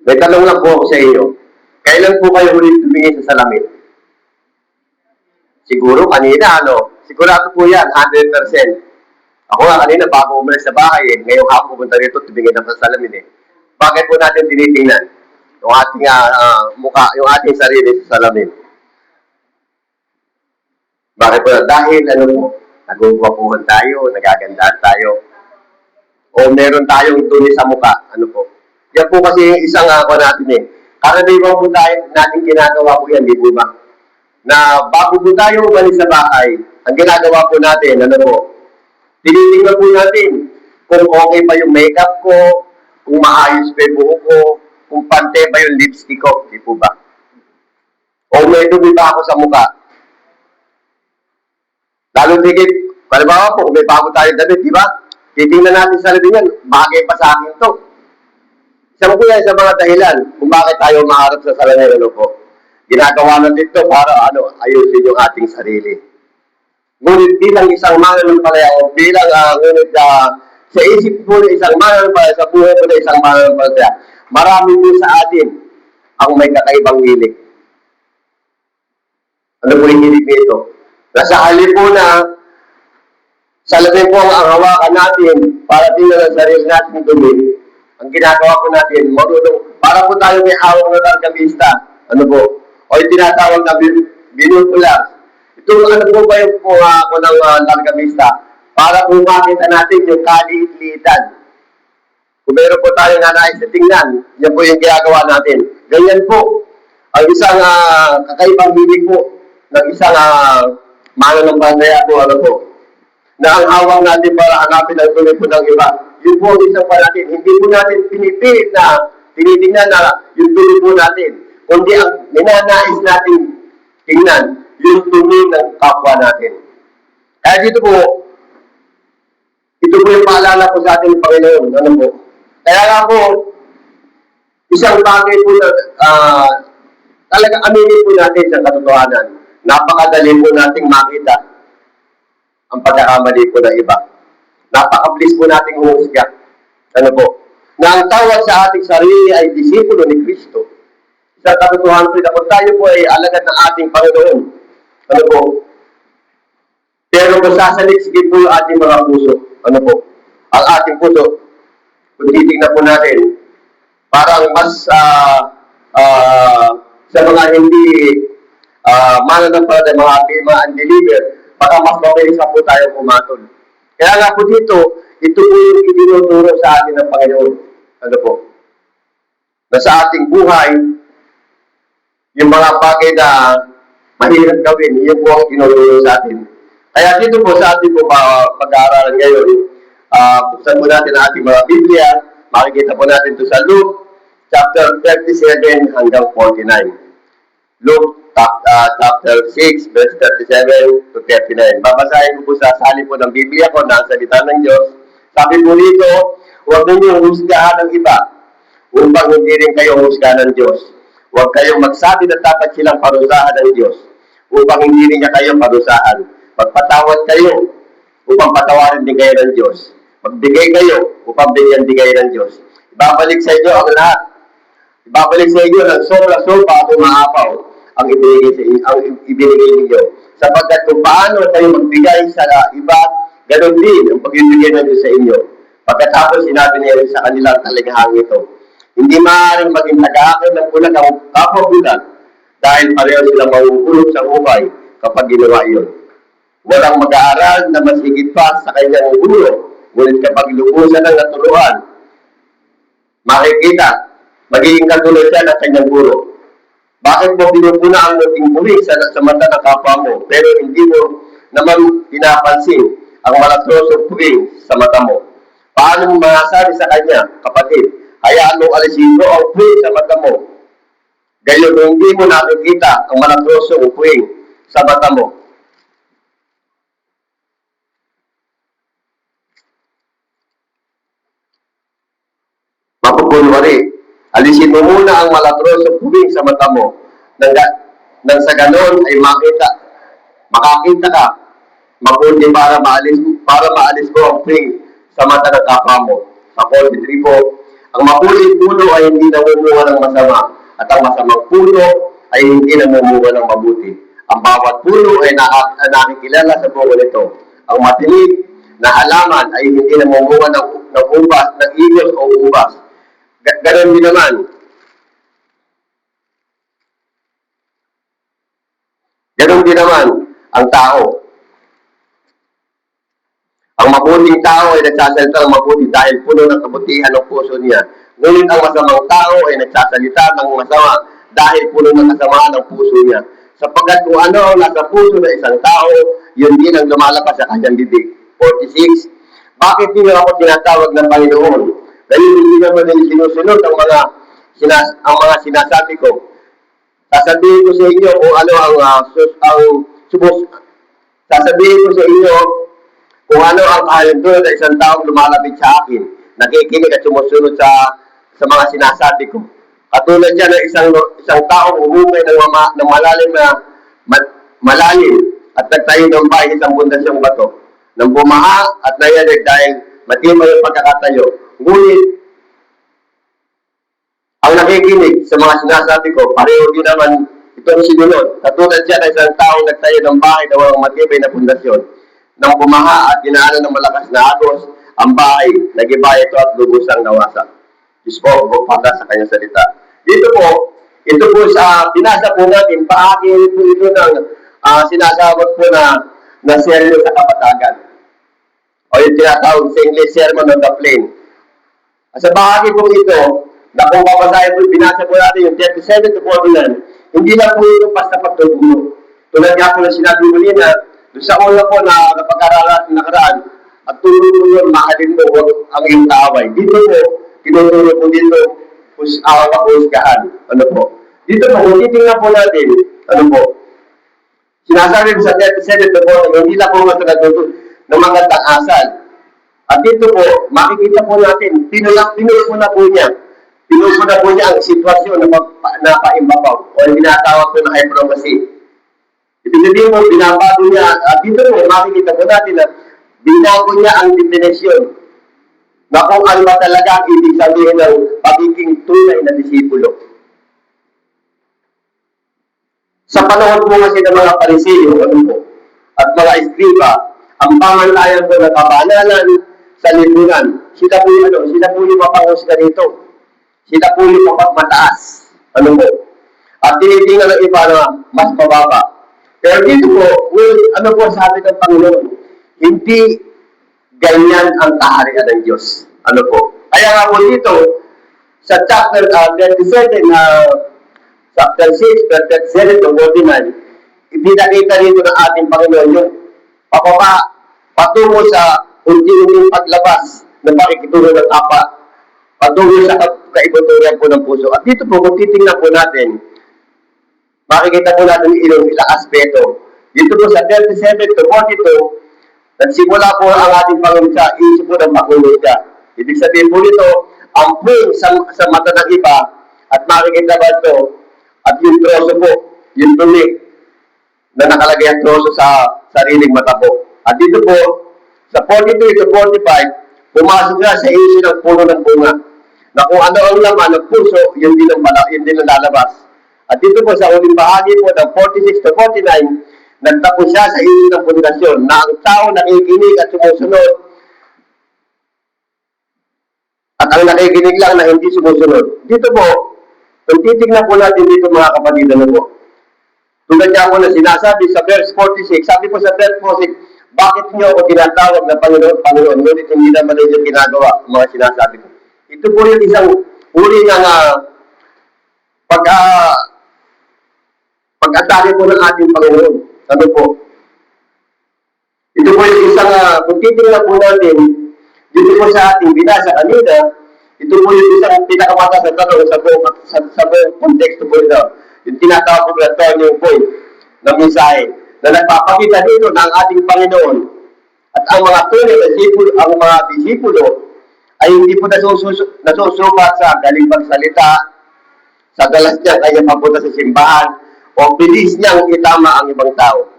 May tanong lang po ako sa inyo. Kailan po kayo ulit tumingin sa salamin? Siguro kanina, ano? Sigurado po yan, 100%. Ako nga kanina, bago umalis sa bahay, ngayong hapon pupunta rito, tumingin na sa salamin eh. Bakit po natin tinitingnan? Yung ating mukha, yung ating sarili sa salamin. Bakit po? Dahil ano po, nagugwapuhan tayo, nagagandaan tayo, o meron tayong tuni sa mukha, ano po. Yan po kasi isang ako natin eh. Karaniwan po tayo, natin ginagawa po yan, di po ba? Na bago po tayo umalis sa bahay, ang ginagawa po natin, ano po, tinitingnan po natin kung okay ba yung makeup ko, kung maayos pa yung buhok ko, kung pante ba yung lipstick ko, di po ba? O may dumi ba ako sa mukha? Lalo tigit, halimbawa po, kung may bago tayong damit, di ba? Titingnan natin sa labi yan, bagay pa sa akin to. Isa po yan sa mga dahilan kung bakit tayo maharap sa salamin, ano po. Ginagawa natin ito para ayusin yung ating sarili. Ngunit bilang isang mananampalataya o bilang sa isip po ng isang mananampalataya, sa buhay po ng isang mananampalataya, marami po sa atin ang may kakaibang hilig. Ano po yung hilig nito? Nasa halip po na salamin po ang hawakan natin para tingnan ang sarili natin dumi. Ang ginagawa po natin, marunong, para po tayo may hawak na targamista. Ano po? O yung tinatawag na binukulas. Ito, ano po ba yung po ako ng targamista? Para po makita natin yung kaliit-liitan. Kung meron po tayo na nais na tingnan, yan po yung ginagawa natin. Ganyan po, ang isang kakaibang hilig po ng isang mananampalataya po, ano po, na ang hawak natin para hanapin ang tuloy po ng iba. Yun po ang isang palatin. Hindi po natin pinipilit na tinitingnan na yung tuloy po natin. Kundi ang ninanais natin tingnan, yung tuloy ng kapwa natin. Kaya dito po, ito po yung paalala po sa ating Panginoon. Ano po? Kaya nga po, isang bagay po na talaga aminin po natin sa katotohanan. Napakadali po nating makita ang pagkakamali po ng iba. Napaka-please po nating humusga. Ano po? Na ang tawag sa ating sarili ay disipulo ni Kristo. Sa katotohanan po na kung tayo po ay alagad ng ating Panginoon. Ano po? Pero kung sasalit-sigit po yung ating mga puso. Ano po? Ang ating puso. Kung titignan po natin, parang mas sa mga hindi mananampalataya, mga unbeliever, baka mas mabilis na po tayo pumatol. Kaya nga po dito, ito po yung itinuturo sa atin ng Panginoon. Ano po? Na sa ating buhay, yung mga bagay na mahirap gawin, yun po ang tinuturo sa atin. Kaya dito po sa ating pag-aaralan ngayon, buksan po natin ang ating mga Biblia, makikita po natin ito sa Luke, chapter 37 hanggang 49. Luke chapter 6, verse 37 to 39. Babasahin ko po sa salin po ng Biblia ko na salita ng Diyos. Sabi po dito, huwag ninyong husgahan ng iba upang hindi rin kayo husgahan ng Diyos. Huwag kayong magsabi na dapat silang parusahan ng Diyos upang hindi rin niya kayo parusahan. Magpatawad kayo upang patawarin din kayo ng Diyos. Magbigay kayo upang bigyan din kayo ng Diyos. Ibabalik sa inyo ang lahat. Ibabalik sa inyo ng sobra-sobra at umaapaw ang ibinigay ninyo. Sapagkat kung paano tayo magbigay sa iba, ganoon din ang pagbibigay ng Diyos sa inyo. Pagkatapos sinabi niya sa kanilang talingahang ito, hindi maaaring maging taga-akin ng bulag ang kapwa-bulag dahil pareho silang mahuhulog sa buhay kapag ginawa iyon. Walang mag-aaral na mas higit pa sa kanyang ulo, ngunit kapag lubusan ng naturuan, makikita, magiging katulad siya ng kanyang guro. Bakit mo pinupuna ang muting puwing sa mata ng kapwa mo, pero hindi mo naman pinapansin ang malatrosong puwing sa mata mo? Paano mo masasabi sa kanya, kapatid, hayaan mong alisin ko ang puwing sa mata mo? Gayon kung hindi mo nakikita ang malatrosong puwing sa mata mo. Mapupunwari, alisin mo muna ang malatrosong puwing sa mata mo. Nang sa ganon ay makakita ka, mabuti para maalis mo ang puwing sa mata ng kapwa mo. Sa 43 po, Ang mabuting puno ay hindi namumunga ng masama, at ang masamang puno ay hindi namumunga ng mabuti. Ang bawat puno ay nakikilala sa bunga nito. Ang matinig na halaman ay hindi namumunga ng ubas, ng igos o ubas. Ganon din naman. Ganon din naman ang tao. Ang mabuting tao ay nagsasalita ng mabuti dahil puno ng kabutihan ng puso niya. Ngunit ang masamang tao ay nagsasalita ng masama dahil puno ng kasamaan ng puso niya. Sapagkat kung ano ang nasa puso ng isang tao, yun din ang lumalabas sa kanyang bibig. 46. Bakit niyo ako tinatawag ng Panginoon? Dahil hindi naman nila sinusunod ang mga sinasabi ko. Sasabihin ko sa inyo kung ano sasabihin ko sa inyo kung ano ang kahalintulad ng isang taong lumalapit sa akin, nakikinig at sumusunod sa mga sinasabi ko. Katulad siya ng isang taong umukay ng malalim at nagtayo ng bahay sa isang bundasyong bato. Nang bumaha at nayanig dahil matibay ang pagkakatayo. Ngunit, ang nakikinig sa mga sinasabi ko, pareho din naman itong sinunod. Katulad siya ng isang taong nagtayo ng bahay na walang matibay na pundasyon. Nang bumaha at dinaanan ng malakas na agos, ang bahay, nagiba ito at lubusang nawasak. Diyos po, bukpaka sa kanyang salita. Ito po sa binasa po natin, paakil po ito ng sinasabot po na sermon sa kapatagan. O yung tinatawag sa English, Sermon on the Plain. Sa bahagi po ito, na kung babasahin po, binasa po natin yung 37 to 49, hindi lang po ito basta pagtutulog. Tulad nga po na sinabi mo nila, doon sa una po na napag-aralan nakaraan, at tulog-tulog, mahalin mo ang iyong kaaway. Dito po, tinutulog po dito, husgahan. Ano po? Dito po, kung titingnan po natin, ano po? Sinasabi ko sa 37 to 49, hindi lang po matutulog ng magandang asal. At dito po, makikita po natin, pinulo po na po niya. Pinulo po na po niya ang sitwasyon na paimbabaw o yung tinatawag po na hypocrisy. Ibig sabihin mo, binabago niya, at dito po, makikita po natin na binago niya ang definisyon na kung ano ba talaga ang ibig sabihin ng pagiging tunay na disipulo. Sa panahon po kasi ng mga Pariseo, at mga Eskriba, ang pangalayan po ng kabanalan sa lipunan, sila po yung mapangusga dito. Sila po yung mapagmataas. At tinitingnan ng iba na mas mababa. Pero dito po, ano po sabi ng Panginoon? Hindi ganyan ang kaharian ng Diyos. Ano po? Kaya nga po dito, sa chapter 37 chapter 6, 37 to 49, ipinakita dito ng ating Panginoon yung patungo sa unti-unting paglabas ng pakikitulong ng tapa, patungo sa kaibuturan po ng puso. At dito po, kung titingnan po natin, makikita po natin ilang aspeto. Dito po sa 37 to 42, nagsimula po ang ating Panginoon sa isip po ng paghuhusga. Ibig sabihin po nito, ang point sa mata ng iba, at makikita ba ito, at yung troso po, yung tumi, na nakalagay ang troso sa sariling mata po. At dito po, sa 42 to 45, pumasok na sa isip ng puno ng bunga, na kung ano ang laman ng puso, yun din ang lalabas. At dito po sa uling bahagi po ng 46 to 49, nagtapos siya sa isip ng pundasyon na ang tao nakikinig at sumusunod at ang nakikinig lang na hindi sumusunod. Dito po, kung titignan po natin dito mga kapatid, ano po? Tulad niya po na sinasabi sa verse 46, sabi po sa verse 46, bakit niyo ako tinatawag na Panginoon, Panginoon, ngunit hindi naman ninyo ginagawa ang mga sinasabi ko. Ito po yung isang uri ng pag-atake po ng ating Panginoon. Ano po? Ito po yung isang, kung titignan po natin, dito po sa ating binasa kanina, ito po yung isang pinakamata sa tanong sa buong konteksto po ito. Yung tinatawag po na turning point ng mensahe na nagpapakita dito ng ating Panginoon at ang mga tunay na disipulo ay hindi po nasusukat sa galing pagsalita, sa galas niya kaya papunta sa simbahan, o bilis niyang itama ang ibang tao.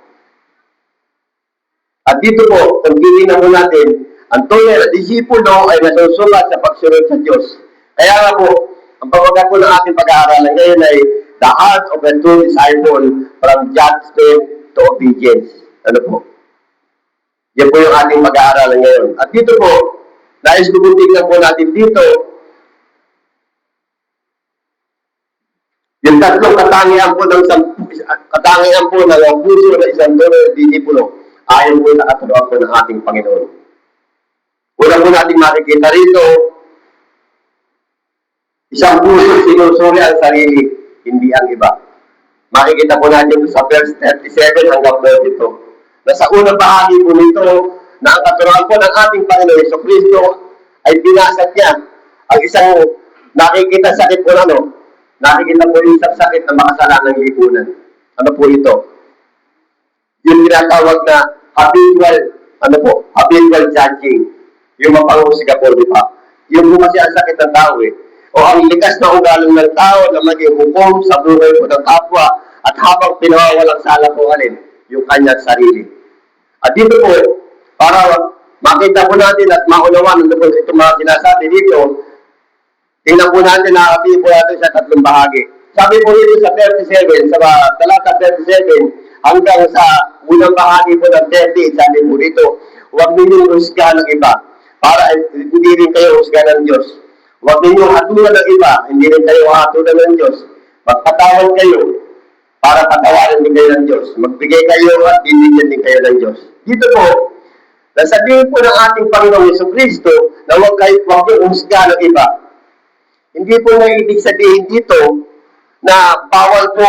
At dito po, kung titignan po natin, ang tunay na disipulo ay nasusukat sa pagsunod sa Diyos. Kaya nga po, ang pamagat po ng ating pag-aaralan ngayon ay The Heart of a True Disciple from Judgment to Obedience. Ano po? Yan po yung ating pag-aaralan ngayon. At dito po, nais ko tignan po natin dito yung tatlong katangian po ng puso ng isang disipulo ayon po sa katuruan po ng ating Panginoon. Una po natin makikita rito, isang puso sinusuri ang sarili, hindi ang iba. Makikita po natin sa verse 37 hanggang 42. Nasa unang bahagi po nito na ang katuruan po ng ating Panginoon Jesucristo ay binasag niya ang isang nakikita sakit po nakikita po yung isang sakit na makasalanang lipunan. Ano po ito? Yung tinatawag na habitual judging. Yung mapanghusga po, di ba? Yung po kasi ang sakit ng tao o ang likas na ugaling ng tao na maging hukom sa buhay po ng kapwa at habang pinawawalang sala po yung kanyang sarili. At dito po, para makita po natin at maunawan po itong mga sinasabi dito, tingnan po natin, nakakapili po natin sa tatlong bahagi. Sabi po dito sa 37, sa talata 37, hanggang sa unang bahagi po ng 30, sabi po dito, huwag ninyong husgahan ng iba, para hindi rin kayo husgahan ng Diyos. Huwag ninyong hatulan ng iba, hindi rin kayo hatulan ng Diyos. Magpatawan kayo, para patawarin din kayo ng Diyos. Magbigay kayo at bibigyan din kayo ng Diyos. Dito po, nasabihin po ng ating Panginoong Jesucristo na huwag yung husgahan ng iba. Hindi po na ibig sabihin dito na bawal po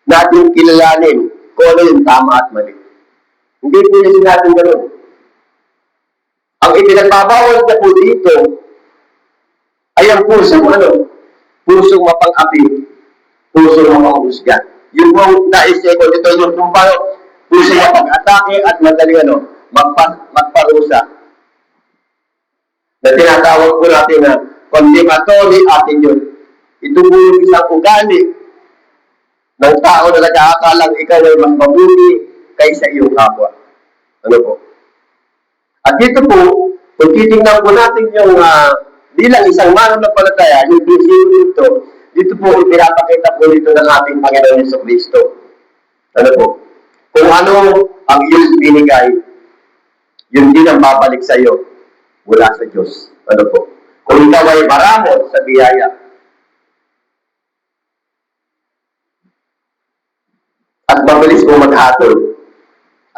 natin kilalanin kung ano yung tama at mali. Hindi po yung sinabing gano'n. Ang ipinagbabawal na po dito ay ang pusong pusong mapang-api, pusong mapanghusga. Yung pong naisip ko dito, yung kung paano pusong mapag-atake at madaling magparusa. Na tinatawag po natin na condemnatory attitude. Ito po yung isang ugali ng tao na nag-aakalang ikaw ay mas mabuti kaysa iyong kapwa. Ano po? At dito po, kung titingnan po natin yung bilang isang mananampalataya, yung prinsipyo dito po ipinapakita po dito ng ating Panginoon Jesucristo. Ano po? Kung ano ang iyong binigay, yun din ang babalik sa iyo mula sa Diyos. Ano po? Kung ikaw ay maramot sa biyaya, at mabilis mo maghatol,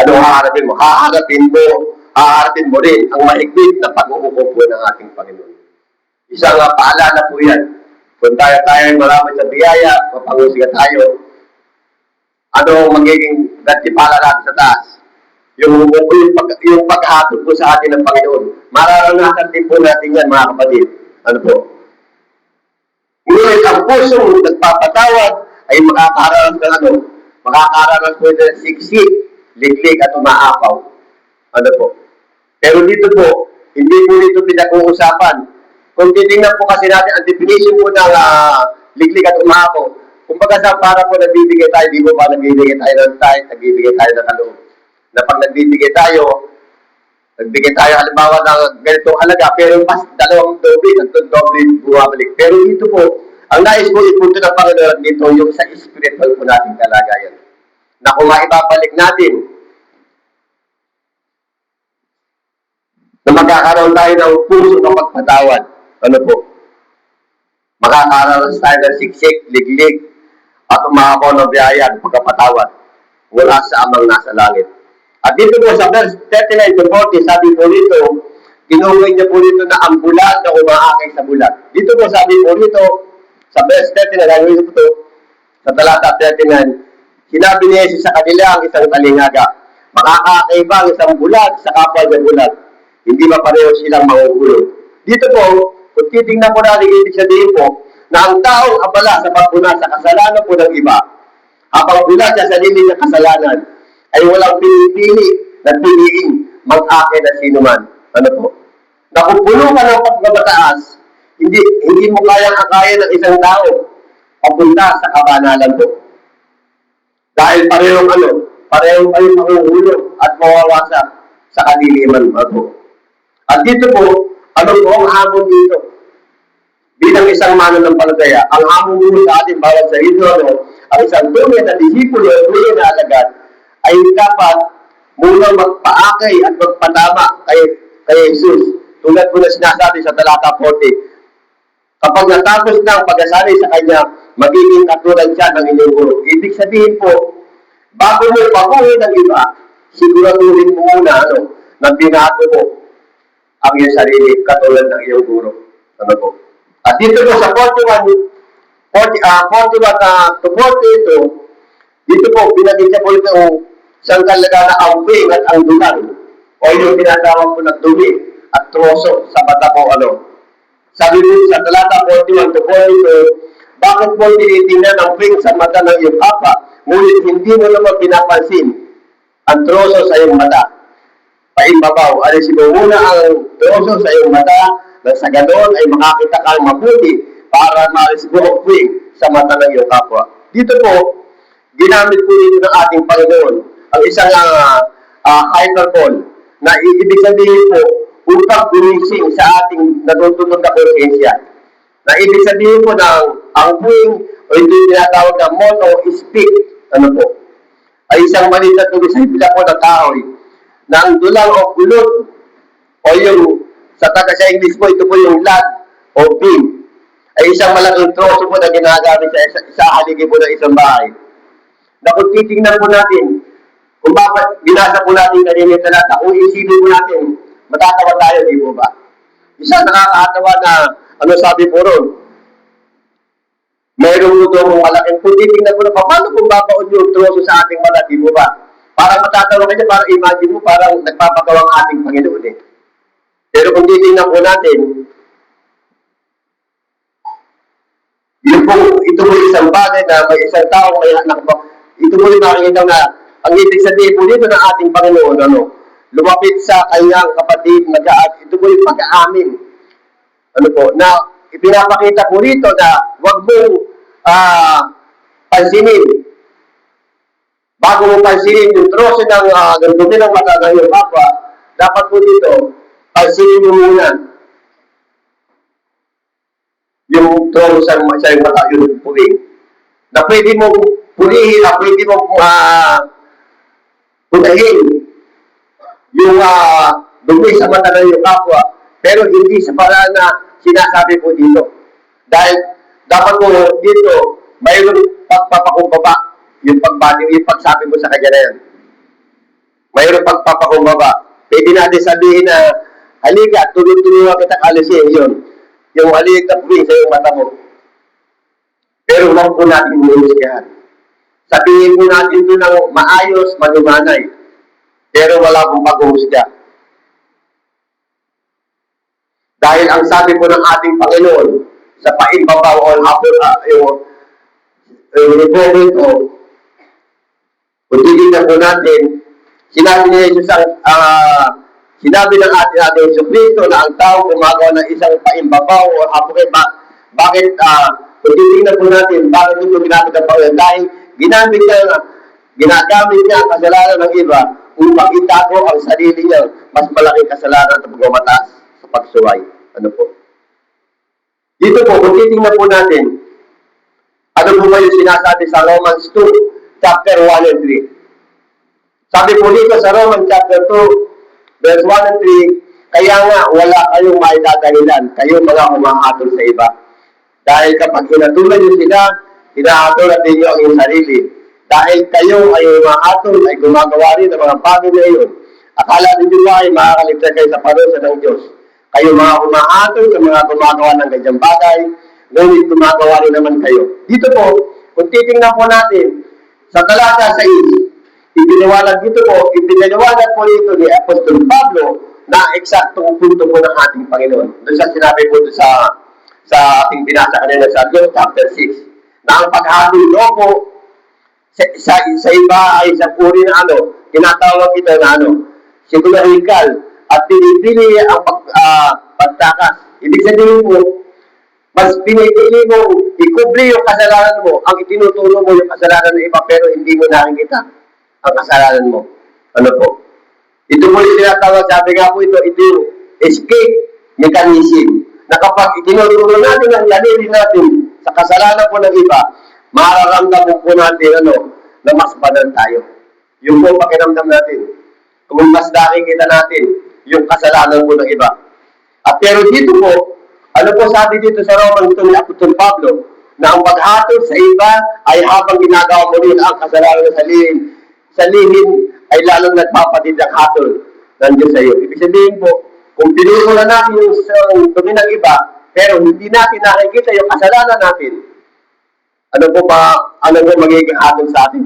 ano haharapin mo? Haharapin mo rin ang mahigpit na pag-uupo po ng ating Panginoon. Isang paalala po yan. Kung tayo ay maramot sa biyaya, mapangusga tayo, ano magiging gantipala natin sa taas? Yung paghatol po sa atin ng Panginoon. Mararanasan din po natin yan, mga kapatid. Ano po? Ngunit ang pusong nagpapatawad ay makakaranas ng makakaranas po ng siksik, liglig at umaapaw. Ano po? Pero dito po, hindi po dito pinag-uusapan. Kung titingnan po kasi natin ang definition po ng liglig at umaapaw, kumbaga sa para po nagbibigay tayo, di po ba nagbibigay tayo ng tithe, nagbibigay tayo ng kaloob. Na pag nagbibigay tayo halimbawa ng ganitong halaga, pero mas dalawang doble bumabalik. Pero dito po, ang nais po ipunto ng Panginoon dito yung sa spiritual po nating kalagayan. Na kung maibabalik natin, na magkakaroon tayo ng puso ng pagpatawad. Ano po? Makakaroon tayo ng siksik, liglig, at umakaw ng biyaya at pagkapatawad mula sa amang nasa langit. At dito po sa verse 39 to 40, sabi po dito, tinukoy niya po dito na ang bulag na umaakay sa bulag. Dito po sabi po dito, sa verse 39, sa talata 39, sinabi ni Jesus sa kanila ang isang talingaga, makakaakay ba ang isang bulag sa kapwa niya bulag? Hindi ba pareho silang mahuhulog? Dito po, kung titingnan po natin, ibig sabihin po, na ang taong abala sa pagbuna sa kasalanan po ng iba, habang bulag sa sarili ng kasalanan, ay walang pinipili na piliin mag-akin na sino man. Ano po? Na kung puno ka ng pagmamataas, hindi mo kayang akaya ng isang tao papunta sa kabanalan po. Dahil parehong kayong mahuhulog at mawawasa sa kadiliman po. At dito po, ano po ang hamon dito? bilang isang mananampalataya, ang hamon mo sa ating bawat sarili, ang isang tunay na disipulo at tunay na alagad, ay dapat munang magpaakay at magpatama kay Jesus. Tulad ko na sinasabi sa talata 40, kapag natapos na ang pag-asari sa Kanya, magiging katulad siya ng inyong guro. Ibig sabihin po, bago mo pakuhin ng iba, siguraduhin mo muna na binato mo ang iyong sarili katulad ng iyong guro. Ano po? At dito po sa 41 to 42, dito po, pinagkita po ito siyang talaga na ang wing at ang dulang o yung tinatawag po na dumi at troso sa mata po Sabi po sa talata 41 to 42, bakit mo tinitingnan ang wing sa mata ng iyong papa, ngunit hindi mo naman pinapansin ang troso sa iyong mata? Paimbabaw, alisin mo muna ang troso sa iyong mata, na sa ganoon ay makakita kang mabuti para maalis mo ang wing sa mata ng iyong kapwa. Dito po, ginamit po dito ng ating Panginoon ang isang hyperbole na ibig sabihin po upang gumising sa ating natutunan na konsensya. Na ibig sabihin po ng ang wing o hindi tinatawag na mono speak, ay isang maliit na tuloy sa hibla po ng kahoy na ang dulang o gulot o yung sa English po, ito po yung lad o beam ay isang malaking troso po na ginagamit sa haligi po ng isang bahay. Na kung titingnan po natin, kung bakit binasa po natin kanina yung talata, kung isipin po natin, matatawa tayo, di po ba? Isa nakakatawa na, sabi po ron, mayroon po doon malaking, kung titingnan po na, paano kung babaon yung troso sa ating mata, di po ba? Parang matatawa ka niya, parang imagine mo, parang nagpapagawa ang ating Panginoon Pero kung titingnan po natin, ito po isang bagay na may isang tao, ito po yung makikita na ang ibig sabihin po dito ng ating Panginoon, lumapit sa kanyang kapatid, ito po yung pag-aamin. Na ipinapakita po rito na huwag mong pansinin. Bago mo pansinin yung troso ng dumi ng mata ng iyong kapwa, dapat po dito, pansinin mo muna yung troso sa iyong mata, yung puling. Na pwede mong pulihin, na pwede mong punahin yung dumi sa mata ng iyong kapwa, pero hindi sa paraan na sinasabi po dito. Dahil dapat po dito, mayroong pagpapakumbaba, yung pagsabi mo sa kanya na yan. Mayroong pagpapakumbaba. Pwede natin sabihin na, halika, tulong-tulungan kita alisin yun. Yung halik na puwing sa iyong mata mo. Pero huwag po natin mulusgahan. Sabihin po natin ito ng maayos, malumanay. Pero wala pong pag-uhusga. Dahil ang sabi po ng ating Panginoon, sa paimbabaw o yung report ko, kung titignan po natin, sinabi ni Jesus sinabi ng ating Yesu Cristo na ang tao gumagawa ng isang paimbabaw o hapon bakit kung titignan po natin, bakit ito ginamit ang Panginoon? Dahil ginagamit niya ang kasalanan ng iba upang itago ang sarili niya mas malaking kasalanan at pagmamataas sa pagsuway. Dito po, kung titignan po natin, ano po ba yung sinasabi sa Romans 2, chapter 1 and 3? Sabi po dito sa Romans chapter 2, verse 1 and 3, kaya nga wala kayong maidadahilan, kayong mga humahatol sa iba. Dahil kapag hinatulan nyo sila, hinahatulan din nyo ang iyong sarili. Dahil kayo ay humahatol, ay gumagawa rin ng mga bagay na iyon. Akala ninyo ba ay makakaligtas kayo sa parusa ng Diyos? Kayo mga humahatol sa mga gumagawa ng ganyang bagay, ngunit gumagawa rin naman kayo. Dito po, kung titingnan po natin, sa talata 6, ipinaliwanag po dito ni Apostol Pablo na eksaktong punto po ng ating Panginoon. Doon sa sinabi po doon sa ating binasa kanina sa John chapter 6, na ang paghatol po sa iba ay sa puri na tinatawag ito na psychological at pinipili ang pagtakas. Ibig sabihin po, mas pinipili mo, ikubli yung kasalanan mo, ang itinuturo mo yung kasalanan ng iba, pero hindi mo nakikita ang kasalanan mo. Ito po yung tinatawag, sabi nga po ito yung escape mechanism. na kapag itinuturo natin ang lalili natin sa kasalanan po ng iba, mararamdaman po natin na mas banal tayo. Yung po pakiramdam natin. Kung mas nakikita natin yung kasalanan po ng iba. At pero dito po, ano po sabi dito sa Roman ito ni Apostol Pablo, na ang paghatol sa iba ay habang ginagawa mo rin ang kasalanan sa lihim ay lalong nagpapatid ang hatol ng Diyos sa iyo. Ibig sabihin po, kung pinuro na natin yung dumi ng iba, pero hindi natin nakikita yung kasalanan natin, ano po magiging hatol sa atin?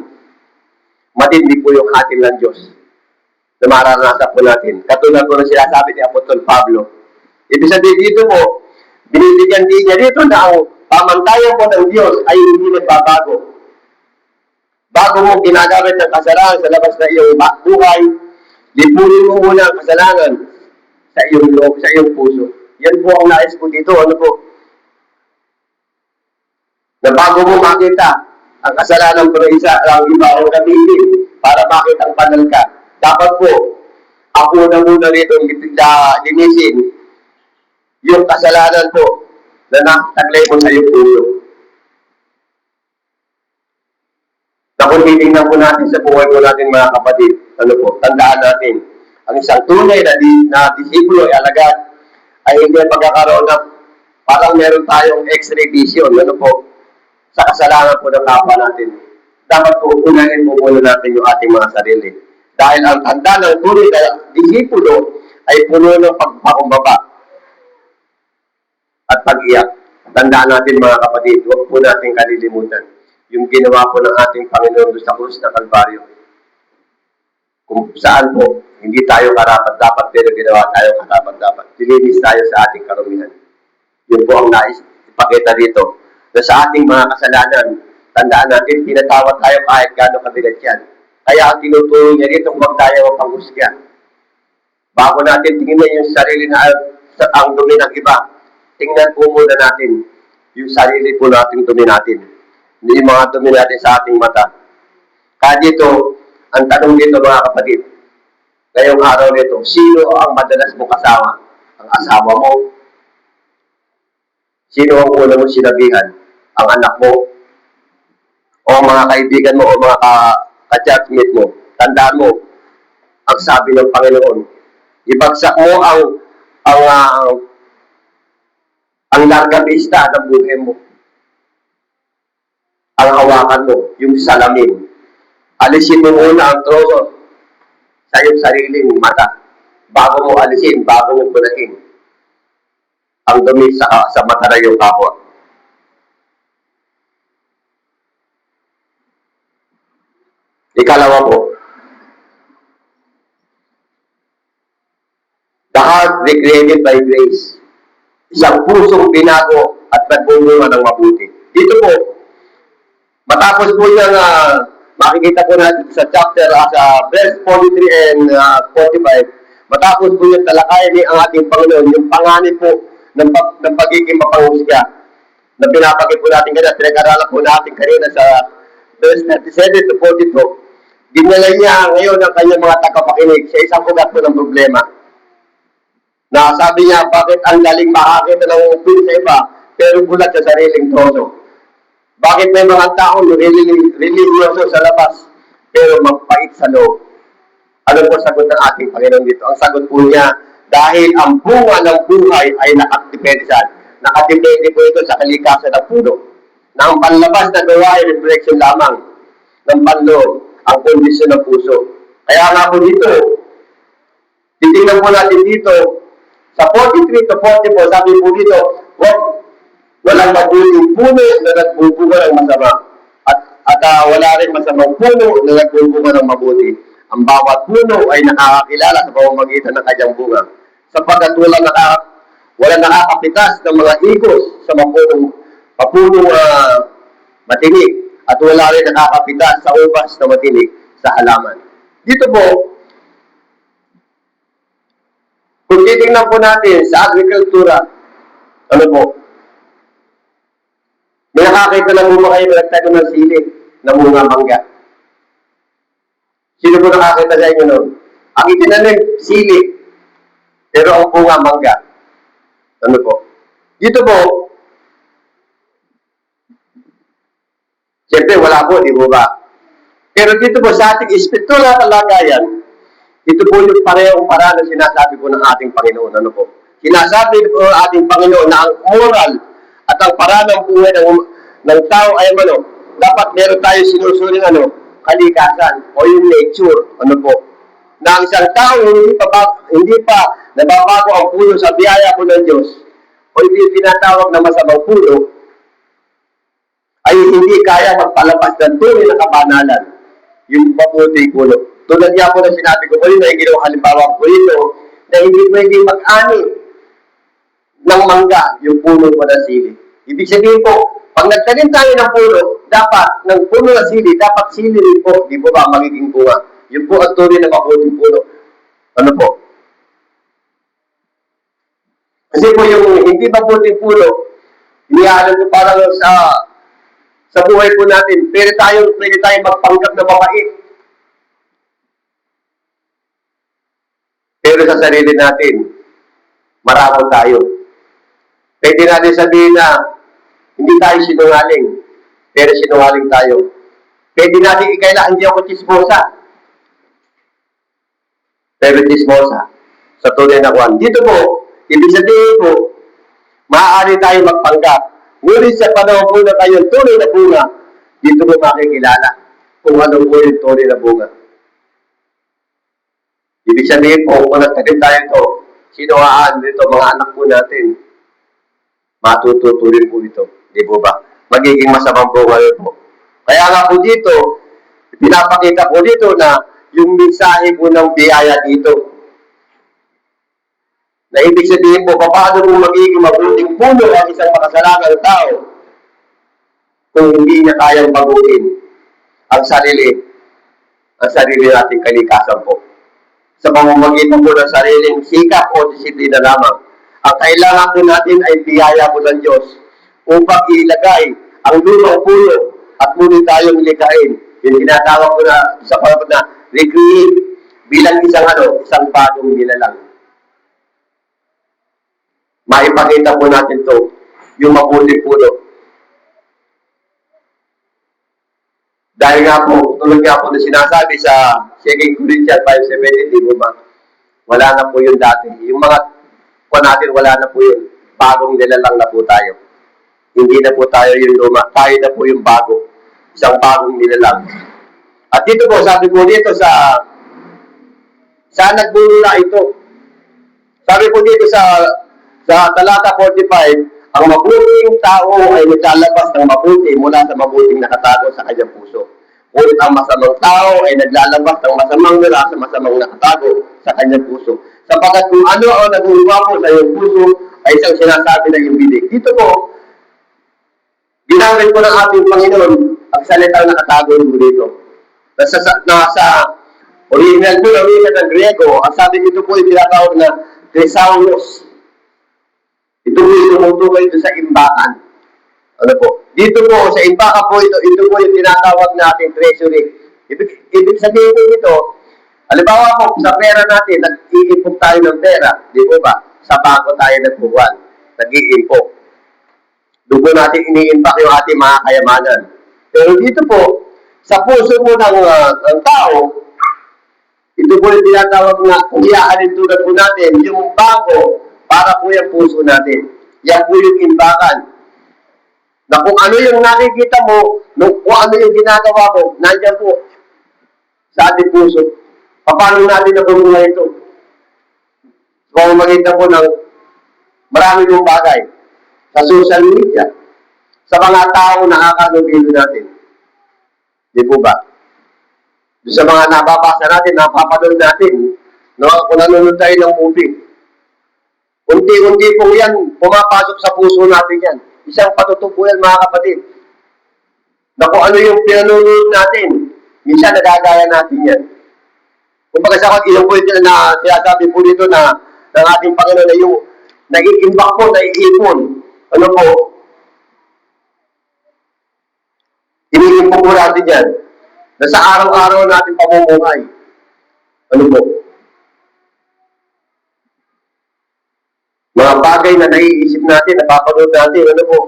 Matindi po yung hatol ng Diyos na mararanasan po natin. Katulad po na sinasabi ni Apostol Pablo. Ibig sabihin dito po, binibigyan din niya dito na ang pamantayan po ng Diyos ay hindi nagbabago. Bago mo ginagamit ang kasalanan sa labas na iyong buhay, lipunin mo muna ang kasalanan sa iyong loob, sa iyong puso. Yan po ang nais ko dito. Ano po? Na bago mo makita ang kasalanan po ng isa, ang iba ang gamitin para makita ang banal ka. Dapat po, ako na muna rito linisin yung kasalanan po na nataglay mo sa iyong puso. Na kung titingnan po natin sa buhay po natin mga kapatid, ano po, tandaan natin, ang isang tunay na disipulo ay alagad ay hindi pagkakaroon ng parang meron tayong x-ray vision, ano po, sa kasalanan po ng kapwa natin. Dapat po unahin po muna natin yung ating mga sarili. Dahil ang tanda ng tunay na disipulo ay puno ng pagpakumbaba at pag-iyak. Tandaan natin mga kapatid, huwag po natin kalilimutan yung ginawa po ng ating Panginoon sa krus ng Kalbaryo. Kung saan po, hindi tayo karapat-dapat pero ginawa tayo karapat-dapat. Dilinis tayo sa ating karumihan. Yun po ang nais ipakita dito. Na sa ating mga kasalanan, tandaan natin, pinatawad tayo kahit gano'ng kabigat yan. Kaya ang tinuturo niya dito, huwag tayo mapanghusga. Bago natin tingnan yung sarili na ang dumi ng iba, tingnan po muna natin yung sarili po natin dumi natin. Hindi yung mga dumi natin sa ating mata. Kaya dito, ang tanong dito mga kapatid, ngayong araw nito, sino ang madalas mong kasama? Ang asawa mo? Sino ang una mong sinabihan? Ang anak mo? O mga kaibigan mo o mga ka-chatmate mo? Tandaan mo, ang sabi ng Panginoon, ibagsak mo ang largabista ng buhay mo. Ang hawakan mo, yung salamin. Alisin mo muna ang troso sa iyong sariling mata. Bago mo alisin, bago mo punahin ang dumi sa mata na iyong kapwa. Ikalawa po, the heart recreated by grace. Isang pusong binago at nagbubunga ng mabuti. Dito po, matapos po yung makikita po natin sa chapter, sa verse 43 and 45, matapos po yung talakayan ni ang ating Panginoon, yung panganib po ng pagiging mapanghusga na pinapakit po natin kanina, pinag-aralan po natin kanina sa verse 37 to 42. Dinala niya ngayon ang kanyang mga tagapakinig sa isang ugat po ng problema. Na sabi niya, bakit ang galing makakita ng upin sa iba, pero bulat sa sariling troso? Bakit may mga taong religyoso sa labas, pero magpait sa loob? Ano po sagot ng ating Panginoon dito? Ang sagot po niya, dahil ang bunga ng buhay ay nakatipede saan? Nakatipede po ito sa kalikasan ng puno. Na ang panlabas na gawa ay reflection lamang ng panloob, ang kondisyon ng puso. Kaya nga po dito, titingnan po natin dito, sa 43 to 44, sabi po dito, walang mabuting puno na nagbubunga ng masama. At wala rin masamang puno na nagbubunga ng mabuti. Ang bawat puno ay nakakakilala sa pamamagitan ng kanyang bunga. Sapagkat walang nakakapitas ng mga igos sa mapunong matinig. At wala rin nakakapitas sa ubas na matinig sa halaman. Dito po, kung titingnan po natin sa agrikultura, ano po, may nakakita na po ba kayo na nagtago ng sili na bunga mangga? Sino po nakakita sa inyo noon? Ang itinanim, sili, pero ang bunga mangga. Ano po? Dito po, siyempre wala po, di po ba? Pero dito po sa ating espiritual na kalagayan, ito po yung parehong paraan na sinasabi po ng ating Panginoon. Ano po? Sinasabi po ng ating Panginoon na ang moral at ang paraan ng buhay ng tao ay dapat meron tayo sinusuring kalikasan o yung nature. Ano po? Na ang isang tao hindi pa nababago ang puno sa biyaya po ng Diyos o hindi tinatawag na masamang puno, ay hindi kaya magpalabas ng tunay na kabanalan. Yung mabuting puno. Tulad niya po na sinabi ko na yung ginawang halimbawa ko ito, na hindi pwedeng mag-ani ng mangga yung puno po ng sili. Ibig sabihin po, pag nagtanim tayo ng puno, dapat, ng puno ng sili, dapat sili rin po, di po ba magiging bunga. Yun po ang tunay na mabuting puno. Ano po? Kasi po yung hindi mabuting puno, iniaalam ko parang sa buhay po natin, pwede tayo magpanggap na mabait. Pero sa sarili natin, maramo tayo. Pwede natin sabihin na hindi tayo sinungaling, pero sinungaling tayo. Pwede natin ikaila, hindi ako chismosa. Pero chismosa. Sa tunay na kwan. Dito po, ibig sabihin po, maaari tayo magpanggap. Ngunit sa panahon po na kayo tunay na bunga, dito mo makikilala kung ano po yung tunay na bunga. Ibig sabihin po, kung nagtanim tayo ito, sinuhaan dito, mga anak po natin, matututuloy po ito. Di po ba? Magiging masamang bunga po. Kaya nga po dito, pinapakita po dito na yung mensahe po ng biyaya dito. Na ibig sabihin po, paano po magiging mabuting puno ang isang makasalangang tao kung hindi niya kayang baguhin ang sarili nating kalikasan po. Sa pamamagitan po ng sariling sikap o disiplina lamang. Ang kailangan po natin ay biyaya po ng Diyos upang ilagay ang lumang puno at muli tayong likain. Yung tinatawag ko na sa panahon na recreate bilang isang bagong nilalang. Maipakita po natin to yung mabuting puno. Dahil nga po, tulad nga po na sinasabi sa 2 Corinthians 5:17, di ba? Wala na po yun dati. Yung mga natin, wala na po yun. Bagong nilalang na po tayo. Hindi na po tayo yung luma. Tayo na po yung bago. Isang bagong nilalang. At dito po, sabi po dito sa nagbulula ito. Sabi po dito sa talata 45, ang mabuting tao ay naglalabas ng mabuti mula sa mabuting nakatago sa kanyang puso. Ngunit ang masamang tao ay naglalabas ng masamang mula sa masamang nakatago sa kanyang puso. Sapagkat kung ano ang nag-uwa po sa iyong puso ay isang sinasabi ng iyong bibig. Dito po, ginamit po ng ating Panginoon ang salitang nakatago dito. Nasa original po ng Griego, ang sabi dito po yung tinatawag na Thesaurus. Ito po yung tumutukoy ito sa imbakan. Ano po? Dito po, sa imbakan po ito po yung tinatawag natin treasury. Ibig sabihin po ito, halimbawa po, sa pera natin, nag-iimpok tayo ng pera. Di po ba? Sa bangko tayo nagpuwan. Nag-iimpok. Doon po natin ini-impact yung ating mga kayamanan. Pero dito po, sa puso po ng tao, ito po yung tinatawag na kung iaalin tulad po natin, yung bangko, para po yung puso natin. Yan po yung imbakan. Na kung ano yung nakikita mo, kung ano yung ginagawa mo, nandiyan po sa ating puso. Paano natin nabunga ito? Kung makita po ng marami pong bagay sa social media, sa mga tao na nakakagawin natin. Di po ba? Sa mga nababasa natin, napapanood natin, kung nanonood tayo ng movie, unti-unti po yan, pumapasok sa puso natin yan. Isang patutupo yan, mga kapatid. Na kung ano yung pinanonood natin, minsan nagagaya natin yan. Kung baga sa ilang po ito na sinasabi po dito na ng ating Panginoon na yung nag-iimbak po, nag-iipon. Ano po? Iniimpok po natin yan. Na sa araw-araw natin pamumuhay. Ano po? Mga bagay na naiisip natin, napapanood natin, ano po.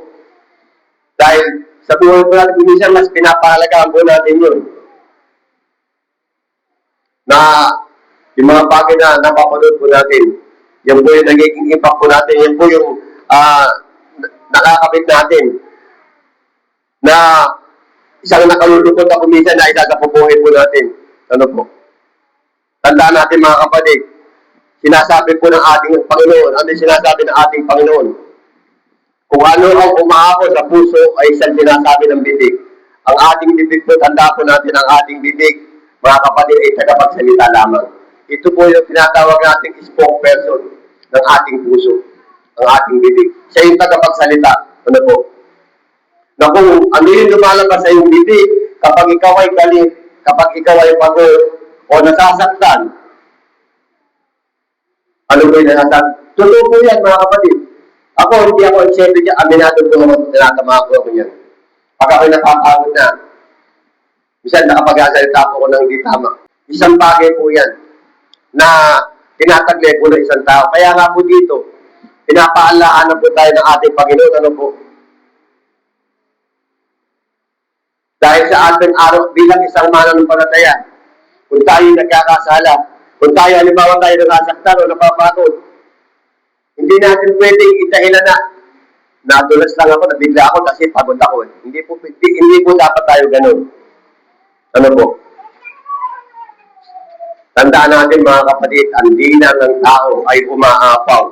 Dahil sa buhay po natin, minsan mas pinapahalagaan po natin yun. Na yung mga bagay na napapanood po natin, yan po yung nagiging impact po natin, yan po yung nakakabit natin na isang nakalulukot na kuminsan na isa sa pupuhin po natin. Ano po? Tandaan natin mga kapatid, sinasabi po ng ating Panginoon, ano yung sinasabi ng ating Panginoon? Kung ano ang umaako sa puso ay isang sinasabi ng bibig. Ang ating bibig po, tandaan po natin ang ating bibig, mga kapatid, ay tagapagsalita lamang. Ito po yung tinatawag nating spokesperson ng ating puso, ang ating bibig. Siya yung tagapagsalita. Ano po? Na kung ano yung lumalabas sa iyong bibig, kapag ikaw ay galit, kapag ikaw ay pagod, o nasasaktan, ano po yung nasasaktan? Totoo po yan, mga kapatid. Ako, hindi ako eksepto niya, aminado po ako, tinatama ko ako niyan. Pag ako'y napapagod na, minsan nakapag-asalita po ko ng hindi tama. Isang bagay po yan, na tinataglay po ng isang tao. Kaya nga po dito, pinapaalaanan po tayo ng ating Panginoon, ano po? Dahil sa ating araw, bilang isang mananampalataya, kung tayo nagkakasala, kung tayo halimbawa tayo nasasaktan o napapagod, hindi natin pwedeng itahilan na nadulas lang ako, nabigla ako kasi pagod ako. Hindi po dapat tayo ganun. Ano po? Tandaan natin mga kapatid, ang dina ng tao ay umaapaw.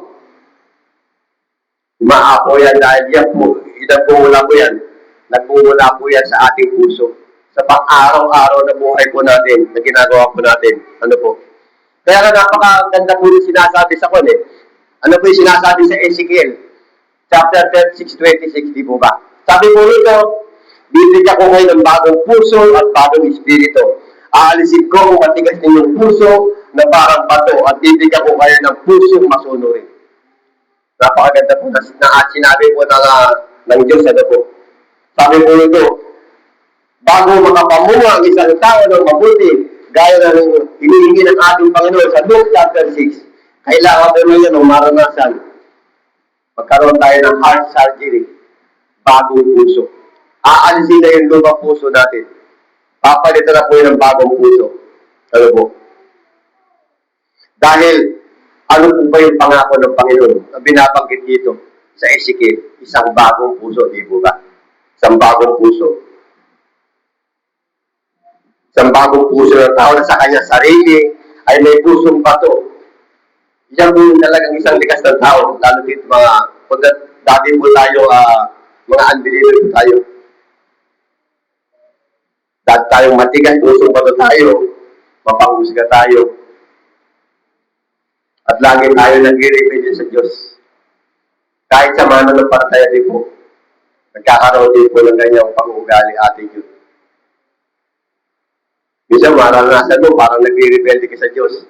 Umaapaw yan dahil yan po, nagmumula po yan. Nagmumula po yan sa ating puso. Sa pang-araw-araw na buhay po natin, na ginagawa po natin. Ano po? Kaya nga napakaganda po yung sinasabi sa kon eh. Ano po yung sinasabi sa Ezekiel? Chapter 36:26, di po ba? Sabi po nito, bibigyan ko kayo ng bagong puso at bagong espiritu. Aalisin ko ang matigas ninyong puso na parang bato at bibigyan ko kayo ng pusong masunurin. Napakaganda po na sinabi po ng Diyos. Ano po? Sabi po nito, bago makapamunga ang isang tao ng mabuti, gaya na hinihingi ng ating Panginoon sa Luke chapter 6, kailangan po nyo ng maranasan. Magkaroon tayo ng heart surgery, bagong puso. Aalisin na yung lumang puso natin. Papalitan na po yun ng bagong puso. Ano po? Dahil, ano po ba yung pangako ng Panginoon na binabanggit dito sa Ezekiel? Isang bagong puso, di po ba? Isang bagong puso. Isang bagong puso ng tao na sa kanyang sarili ay may pusong bato. Yan po yung talagang isang likas ng tao. Lalo dito dati po tayo, mga unbeliever po tayo. Dati tayong matigas, pusong bato tayo, mapanghusga tayo. At lagi tayo nag-i-rebellion sa Diyos. Kahit sa mananampalataya din po, nagkakaroon din po ng ganyang pag-uugali ating Diyos. Minsan maranasan mo, parang nag-i-rebelde ka sa Diyos.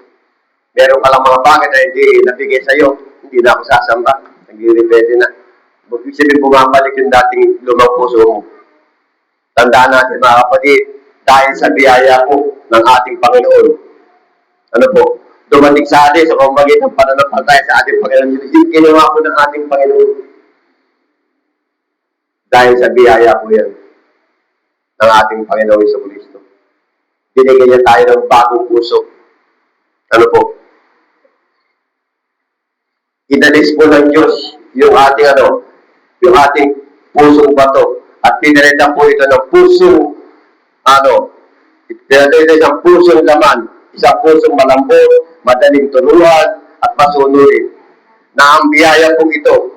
Meron ka lang mga bagay na hindi nabigay sa iyo, hindi na ako sasamba. Nag-i-rebelde na. Ibig sabihin bumabalik yung dating lumang puso mo. Tandaan natin mga kapatid, dahil sa biyaya po ng ating Panginoon. Ano po? Dumating sa atin sa pamamagitan ng pananampalataya sa ating Panginoon. Yung ginawa po ng ating Panginoon. Dahil sa biyaya po yan ng ating Panginoon sa Kristo. Binigyan niya tayo ng bagong puso. Ano po? Inalis po ng Diyos yung ating pusong bato. At pinalitan po ito ng pusong, pinalitan isang pusong laman, isang pusong malambot, madaling turuan, at masunurin. Na ang biyaya po ito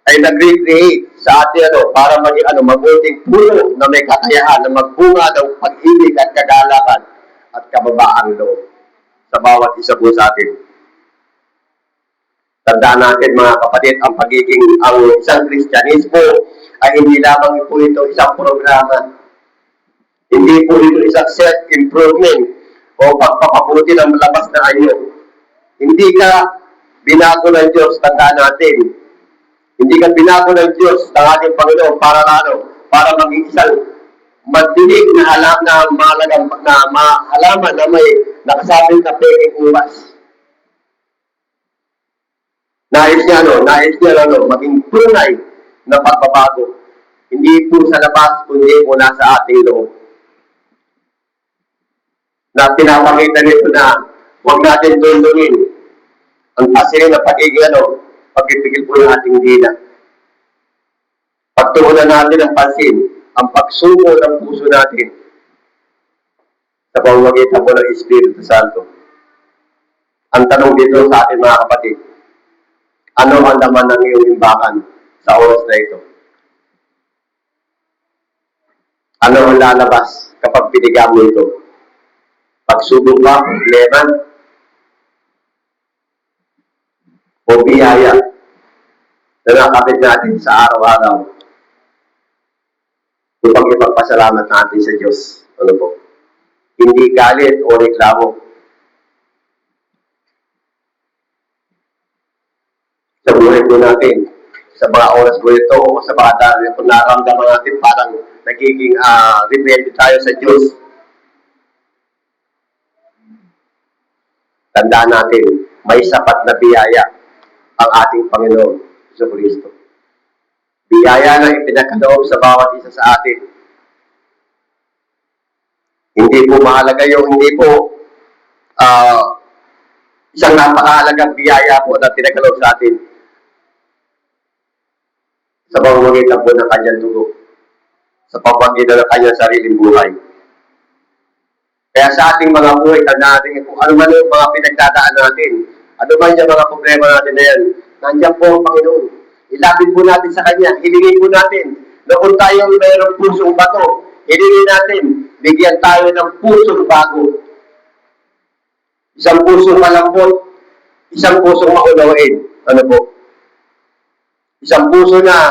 ay nag-recreate sa atin para maging mabuting puno na may kakayahan na magbunga ng pag-ibig at kagalakan at kababaang loob sa bawat isa po sa atin. Tandaan natin mga kapatid, ang isang Kristyanismo ay hindi lamang po ito isang programa. Hindi po ito isang self-improvement o pagpapabuti ng labas na anyo. Hindi ka binago ng Diyos, tandaan natin. Hindi ka binago ng Diyos ng ating Panginoon para maging isang matinig na halaman na may nakasabing na peking umas. Nais niya maging tunay na pagbabago. Hindi po sa labas, kundi po nasa ating loob. Na pinapakita nito na huwag natin tundungin ang asin na pagiging pagpipigil po ng ating dila. Pagtuunan natin ang pansin, ang pagsuko ng puso natin sa pamamagitan po ng Espiritu Santo. Ang tanong dito sa ating mga kapatid, ano ang laman ng iyong imbakan sa oras na ito? Ano ang lalabas kapag binigyan mo ito? Pagsubok ba, problema, o biyaya na nakapit natin sa araw-araw upang ipagpasalamat natin sa Diyos? Ano po? Hindi galit o reklamo. Sa buhay po natin, sa mga oras po ito, o sa mga dahil kung naramdaman natin parang nagiging rebelde tayo sa Diyos. Tandaan natin, may sapat na biyaya ang ating Panginoon sa Kristo. Biyaya na ipinakaloob sa bawat isa sa atin. Hindi po mahalaga yung hindi po isang napakahalagang biyaya po na pinakaloob sa atin sa pamamagitan po ng kanyang dugo, sa pamamagitan ng kanyang sariling buhay. Kaya sa ating mga buhay, tandaan natin kung ano man yung mga pinagdadaan natin, ano man yung mga problema natin na yan, nandiyan po ang Panginoon. Ilapit po natin sa Kanya, hilingin po natin na kung tayo mayroong pusong bato, hilingin natin, bigyan tayo ng pusong bago. Isang pusong malambot, isang pusong maunawain. Ano po? Isang puso na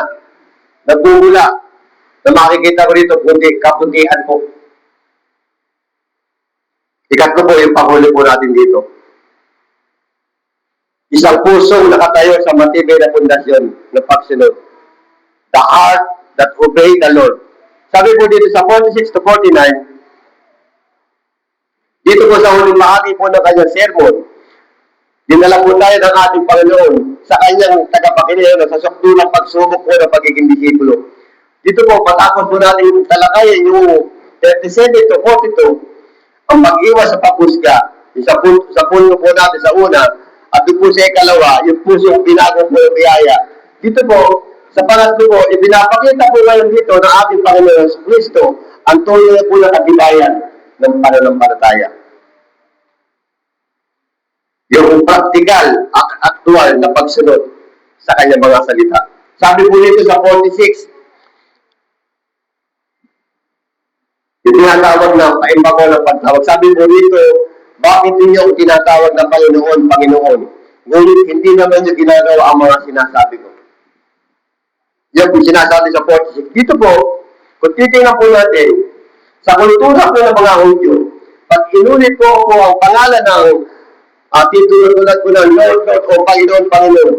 nagbubula, na makikita ko rito, kaputihan po. Ikatlo po yung panghuli po natin dito. Isang pusong nakatayo sa matibay na pundasyon ng pagsunod. The heart that obey the Lord. Sabi po dito sa 46 to 49, dito po sa huling bahagi po ng kanyang sermon, dinala po tayo ng ating Panginoon sa kanyang tagapakinig sa sukdulang pagsubok po ng pagiging disipulo. Dito po, patapos po natin talakayan yung 37 to 42, ang pag-iwas sa paghusga. Sa punto po natin sa una, at doon po sa ikalawa, yung pusong binago po ng biyaya. Dito po, sa pangatlo po, ipinapakita po ngayon dito ng ating Panginoon sa Kristo ang tunay po na katibayan ng pananampalataya. Yung practical, actual na pagsunod sa kanyang mga salita. Sabi po dito sa 46, yung tinatawag na paimbabaw ng pagtawag. Sabi po dito, bakit niyo ang tinatawag na Panginoon, Panginoon? Ngunit hindi naman niyo ginagawa ang mga sinasabi ko. Yan po sinasabi sa 46. Dito po, kung titingnan po natin, sa kultura po ng mga Hudyo, pag inulit po ang pangalan ng titulad po ng Lord, Lord o Panginoon, Panginoon,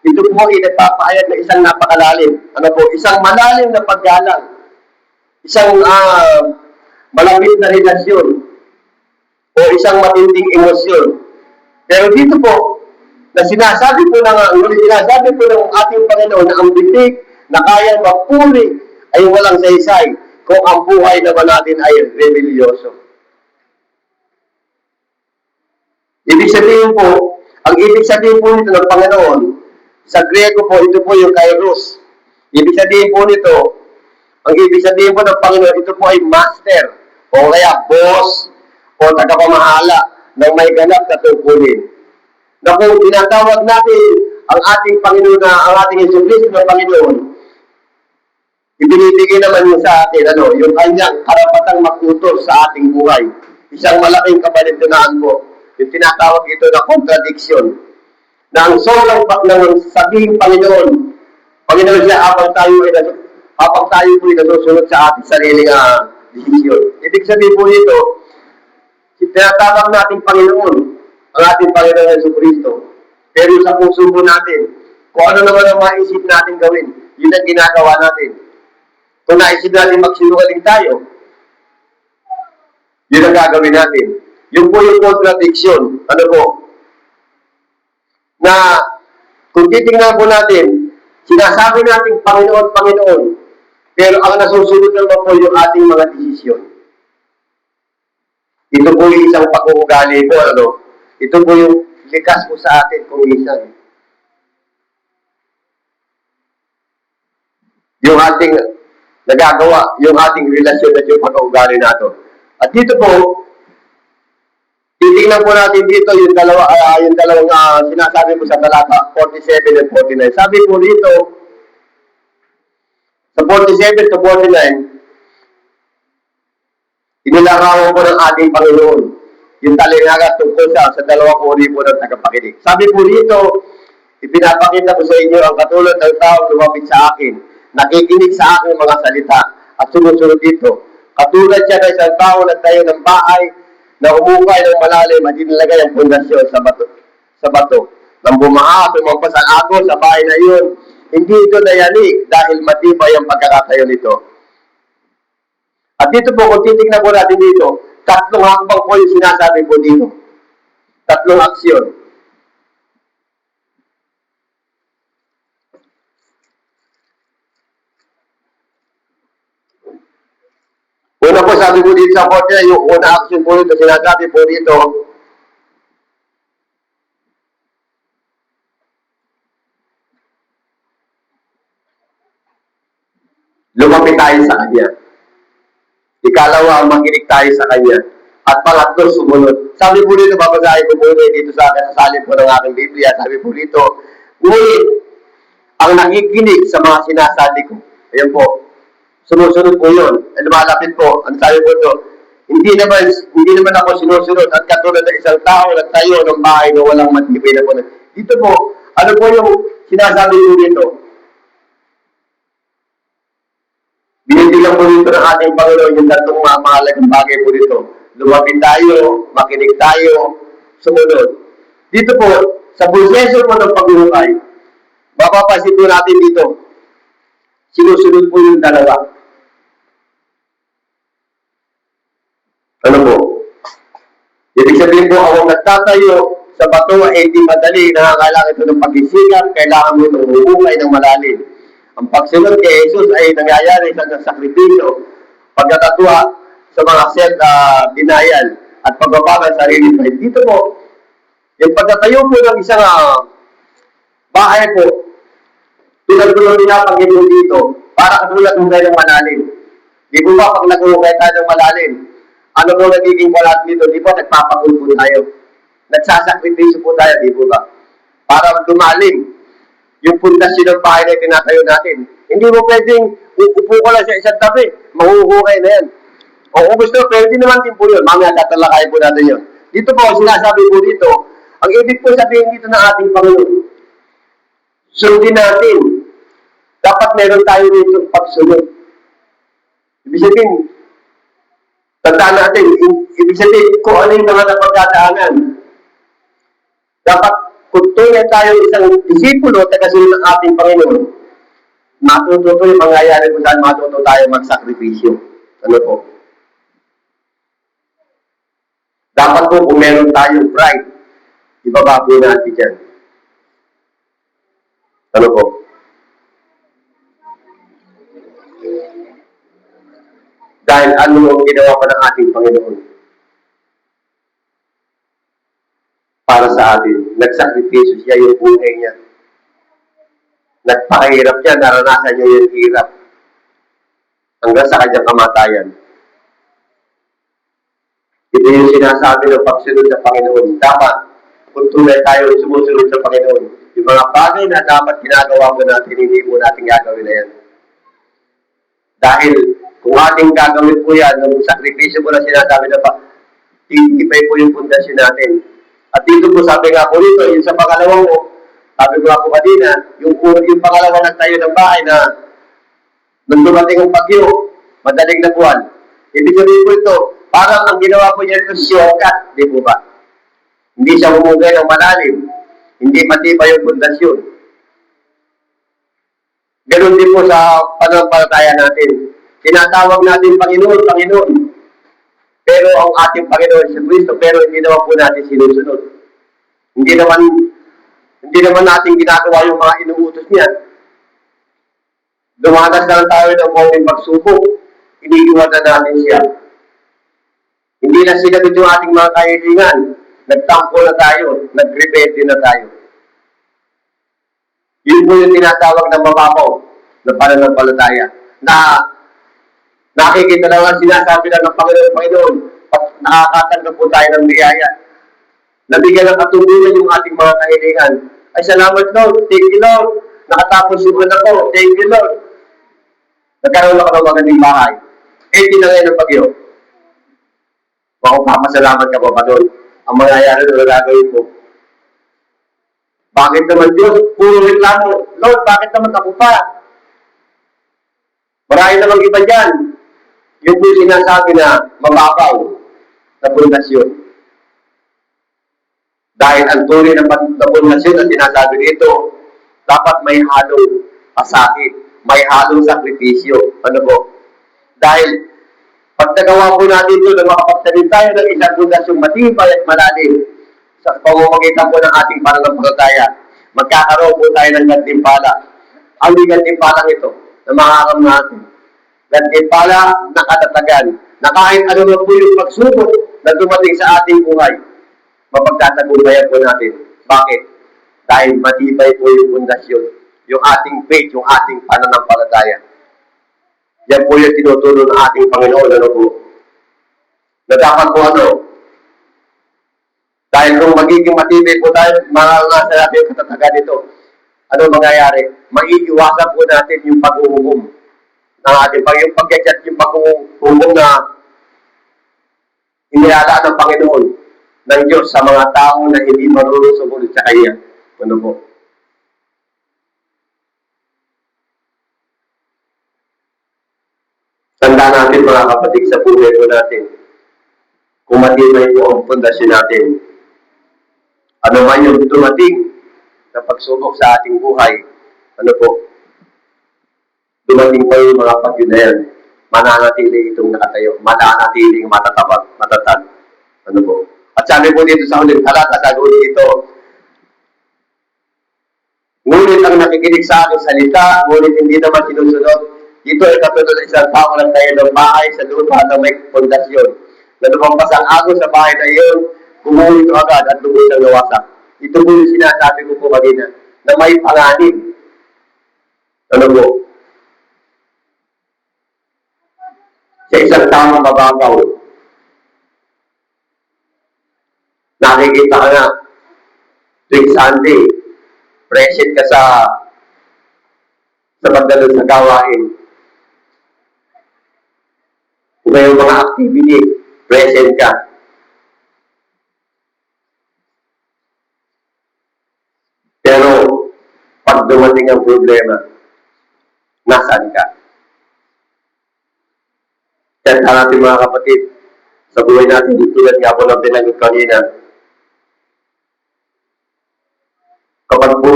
ito po ay nagpapahayag na isang napakalalim. Ano po? Isang malalim na paggalang. Isang malapit na relasyon o isang matinding emosyon. Pero dito po, na sinasabi po ng ating Panginoon na ang bitik na kayang magpuri ay walang saysay kung ang buhay naman natin ay rebelyoso. Ibig sabihin po, ang ibig sabihin po nito ng Panginoon, sa Grego po, ito po yung kairos. Ibig sabihin po nito, ang ibig sabihin po ng Panginoon, ito po ay master, o kaya boss, o tagapamahala ng may ganap na tungkulin. Na kung tinatawag natin ang ating Panginoon ang ating Jesucristo na Panginoon, ibinibigay naman niya sa atin, yung kanyang karapatang makutos sa ating buhay. Isang malaking kabaligtaran po, yung tinatawag ito na contradiction. Na ang sobrang ng sabihing Panginoon siya habang tayo po ay nasusunod sa ating sariling desisyon. Ibig sabihin po nito, tinatawag natin Panginoon, ang ating Panginoon Jesucristo. Pero sa puso po natin, kung ano naman ang maisip natin gawin, yun ang ginagawa natin. Kung naisip natin magsinungaling tayo, yun ang gagawin natin. Yun po yung contradiction. Ano po? Na Kung titingnan po natin, sinasabi natin Panginoon, Panginoon, pero ang nasusunod naman po yung ating mga desisyon. Ito po yung isang pag-uugali po, ano? Ito po yung likas po sa atin kung minsan. Yung ating nagagawa, yung ating relasyon at yung pag-uugali natin. At dito po, titingnan po natin dito yung dalawang sinasabi ko sa talata 47 and 49. Sabi po dito, sa 47 to 49, inilarawan po ng ating Panginoon yung talinaga tungkol sa dalawang uri po ng tagapakinig. Sabi po dito, ipinapakita ko sa inyo ang katulad ng tao lumapit sa akin, nakikinig sa aking mga salita, at sumusunod dito. Katulad siya ng isang tao nagtayo ng bahay na umukay ng malalim at inilagay ang pundasyon sa bato. Nang bumaha at umampas ang agos sa bahay na iyon, hindi ito dayani dahil matibay ang pagkakatayo nito. At dito po, kung titignan po natin dito, tatlong hakbang po yung sinasabi po dito. Tatlong aksyon. Una po sabi po dito sa korte, yung una action po dito, sinasabi po dito, lumapit tayo sa Kanya. Ikalawa, makinig tayo sa Kanya. At pangatlo, sumunod. Sabi po dito, babasahin ko po dito sa kasasalin po ng aking Biblia. Sabi po dito, ngunit ang nakikinig sa mga sinasabi ko. Ayan po. Sumusunod po yun. Lumalapit po. Ang sabi po ito, hindi naman ako sinusunod at katulad ng isang tao nagtayo ng bahay na walang matibay na po. Dito po, ano po yung sinasabi po dito? Binitilang po dito ng ating Panginoon yung tatlong mahalagang bagay po dito. Lumapit tayo, makinig tayo, sumunod. Dito po, sa proseso po ng paghuhukay, mapapansin po natin dito, sinusunod po yung dalawa. Ano po? Ibig sabihin po, ako nagtatayo sa bato ay hindi madali, nakakailangan ito ng pag-isigan, kailangan mo itong huhukay ng malalim. Ang pagsunod kay Jesus ay nangyayari sa sakripisyo, pagkatatuwa sa mga self-denial at pagbabago sa sarili. Dito po, yung pagtatayo po ng isang bahay po, pinagulong pinapagin mo dito, para katulad ng tayo ng malalim. Di po ba pag nag-uhukay tayo ng malalim, ano po nagiging walat dito? Di ba nagpapagul po tayo? Nagsasakripisyo po tayo, di po ba? Para dumalim yung pundasyon ng bahay na tinatayo natin. Hindi mo pwedeng upo ka lang sa isang tabi, mahuhukay na yan. O kung gusto, pwede naman din po yun. Mamaya tatalakayin po natin yun. Dito po, sinasabi po dito, ang ibig po sabihin dito ng ating Panginoon, sundin natin. Dapat meron tayo dito pagsunod. Ibig sabihin, tandaan natin, ibig sabihin, kung ano yung mga napagdadaanan. Dapat, kung tunay tayo isang disipulo at kasunod ng ating Panginoon, matuto yung mangyayari kung saan matuto tayo magsakripisyo. Ano po? Dapat po kung meron tayong pride, ibaba po natin dyan. Ano po? Dahil ano ang ginawa pa ng ating Panginoon para sa atin. Nagsakripisyo siya yung buhay niya. Nagpakahirap niya, naranasan niya yung hirap hanggang sa kanyang kamatayan. Ito yung sinasabi ng pagsunod sa Panginoon. Dapat, kung tunay tayo sumusunod sa Panginoon, yung mga bagay na dapat ginagawa mo natin, hindi po natin gagawin na yan. Dahil, kung ating gagawin po yan, ng sakripisyo po na sinasabi na pa, titibay po yung pundasyon natin. At dito po, sabi nga po dito, yung sa pangalawang mo, sabi ko nga po kanina, yung pangalawa nagtayo ng bahay na nung dumating ang bagyo, madaling na buwan. Ibig sabihin po ito, parang ang ginawa po niya ito, shortcut, di po ba? Hindi siya humugay ng malalim. Hindi matibay yung pundasyon. Ganun din po sa pananampalataya natin. Tinatawag natin Panginoon, Panginoon. Pero ang ating Panginoon si Kristo, pero hindi naman po natin sinusunod. Hindi naman Hindi naman natin ginagawa yung mga inuutos niya. Dumanas na lang tayo ng konting pagsubok, iniiwan na natin siya. Hindi na sinagot yung ating mga kahilingan. Nagtampo na tayo, nagrebelde na tayo. Yun po yung tinatawag ng mababaw na pananampalataya. Na nakikita lang ang sinasabi lang ng Panginoon, nakakatanggap po tayo ng biyaya. Nabigyan ng katubunan yung ating mga kahilingan. Ay, salamat Lord, thank you Lord. Nakatapos yung ako, thank you Lord. Nagkaroon ako ng magandang bahay. Tinangay ng bagyo. Kung papasalamat ka pa doon, ang mangyayari na gagawin mo. Bakit naman Diyos? Puro reklamo. Lord, bakit naman ako pa? Marami namang iba dyan. Yung po sinasabi na mababaw na pundasyon. Dahil ang tunay na pundasyon na sinasabi dito, dapat may halong pasakit, may halong sakripisyo. Ano po? Dahil pag nagawa po natin ito na makapagtanim tayo ng isang pundasyong matibay at malalim sa pamamagitan po ng ating pananampalataya, magkakaroon po tayo ng gantimpala. Ang gantimpalang ito na makakam natin. Gantimpala na katatagan na kahit ano po yung pagsubok na dumating sa ating buhay, mapagtatagumpayan po natin. Bakit? Dahil matibay po yung pundasyon, yung ating faith, yung ating pananampalataya. Yan po yung tinuturo ng ating Panginoon. Ano po? Na dapat po ano? Dahil kung magiging matibay po tayo, maranasan natin yung katatagan nito. Ano mangyayari? Maiiwasan po natin yung pag-uungum ng ating yung pag-chat, yung pag-uungum na inilalaan ng Panginoon ng Diyos sa mga tao na hindi marunong sumunod sa Kanya. Ano po? Tanda natin mga kapatid sa buhay po natin. Kung matibay po ang pundasyon natin. Ano man yung dumating na pagsubok sa ating buhay, ano po? Dumating po yung mga pagyo na yan. Mananatili itong nakatayo. Mananatiling matatag. Ano po? At sabi po dito sa huling talata, sabi po dito, ngunit ang nakikinig sa aking salita, ngunit hindi naman sinusunod, ito ay katulad ng isang tao na tayo ng bahay sa lupa na may pundasyon. Na lumampas ang agos sa bahay na iyon, gumuho ito agad at lubos ang nawasak. Ito po yung sinasabi ko po kanina, na may panganib. Ano po? Sa isang taong mababaw, nakikita ka na, tuwing Sunday, present ka sa pagdalo sa gawain. Kung may mga activity, present ka. Pero, pag dumating ang problema, nasaan ka? Kaya natin mga kapatid, sa buhay natin, tulad nga po ng pinagod kanina, kapag po